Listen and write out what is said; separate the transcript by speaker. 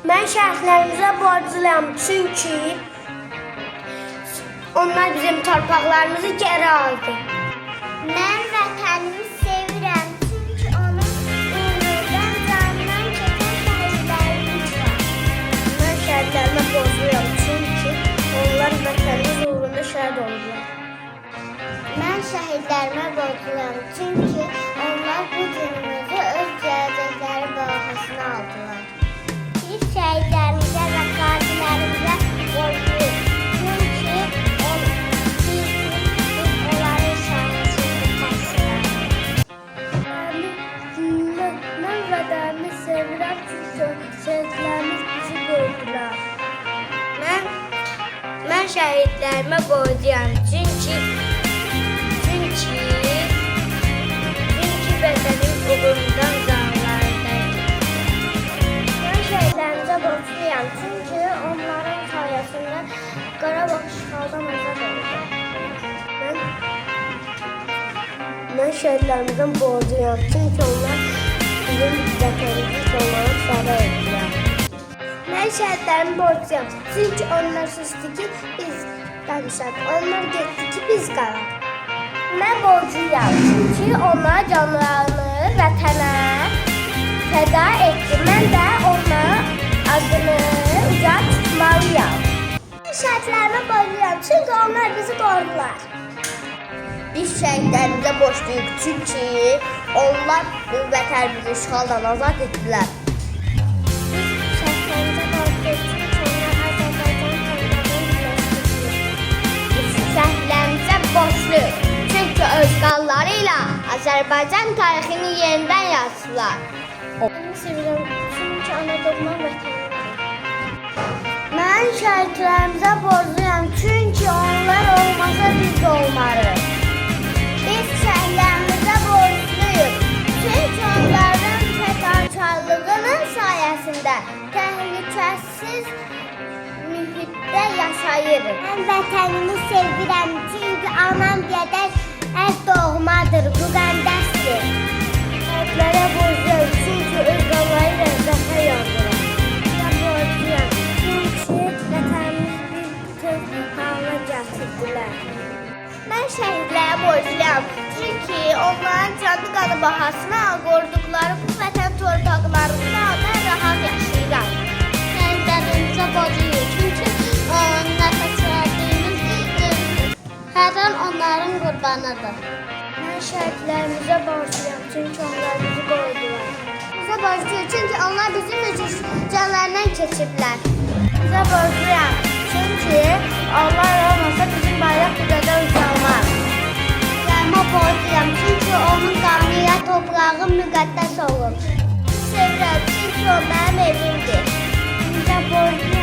Speaker 1: Mən şəhidlərimizə borcluyam, çünki onlar bizim torpaqlarımızı geri aldı.
Speaker 2: Mən vətənimi sevirəm, çünki onun uğrundan canından keçən şəhidlərimiz var.
Speaker 1: Mən şəhidlərimə borcluyam, çünki onlar vətənimiz uğrunda şəhid oldular.
Speaker 2: Mən şəhidlərimə borcluyam, çünki onlar bu günümüzü öz gələcəkləri bahasına aldılar. Biz şəhidlərimizə və qazilərimizə borcluyuz, çünki biz onların sayəsində təşkil
Speaker 1: Mən vətənimi sevirəm, çünki şəhidlərimiz bizi qoydular. Mən şəhidlərimə borcluyam, çünki vətənim uğrundan canlarındaydı. Mən şəhidlərimizə borcluyam, çünki onların sayəsində Qarabağ işğaldan azad oldu. Mən şəhidlərimizə borcluyam, çünki onlar bizim vətənimizi onlara fəda etdilər. Mən şəhidlərimə borcluyam, çünki onlar susdu ki, biz danışaq, onlar getdi ki, biz qalaq. Mən borcluyam, çünki onlar canlarını vətənə fəda etdi. Mən də onların adını uca tutmalıyam.
Speaker 2: Mən şəhidlərimə borcluyam, çünki onlar bizi qorudular.
Speaker 1: Biz şəhidlərimizə borcluyuq, çünki onlar vətənimizi işğaldan azad etdilər.
Speaker 2: Biz şəhidlərimizə borcluyuq, çünki onlar Azərbaycan torpağını birləşdirdiler.
Speaker 1: Biz şəhidlərimizə borcluyuq, çünki öz qanları ilə Azərbaycan tarixini yenidən yazdılar.
Speaker 2: Mən sevirəm, çünki Anadolu'ma vətənimdir.
Speaker 1: Mən şəhidlərimizə borcluyam, çünki onlar olmasa biz də olmarıq.
Speaker 2: Biz şəhidlərimizə borcluyuq, çünki onların fədakarlığının sayəsində təhlükəsiz mühitdə yaşayırıq. Mən vətənimi sevirəm, çünki anam gedək doğmadır, müqəddəsdir.
Speaker 1: Şəhidlərə borcluyam, çünki öz qanları ilə zəfər yazdılar.
Speaker 2: Mən borcluyam,
Speaker 1: Çünki vətənimiz bir bütün halına gətirdilər.
Speaker 2: mən şəhidlərə borcluyam, çünki onların canlı qanı bahasına qoruduqları bu vətən torpaqlarında mən rahat yaşayıram. Şəhidlərimizə borcluyuq, çünki nəfəs verdiyimiz hər an onların qurbanıdır.
Speaker 1: Mən şəhidlərimizə borcluyam, çünki onlar bizi qorudular.
Speaker 2: Bizə borcluyuq, çünki onlar bizim canlarından keçiblər.
Speaker 1: Bizə borcluyam, çünki onlar olmasa bizim bayraq bu qədər ucalmaz.
Speaker 2: Şəhidlərimə borcluyam, çünki onun qanı ilə toprağım müqəddəs olur.
Speaker 1: Sevirəm, çünki o mənim evimdir.
Speaker 2: Bizə borcluyam.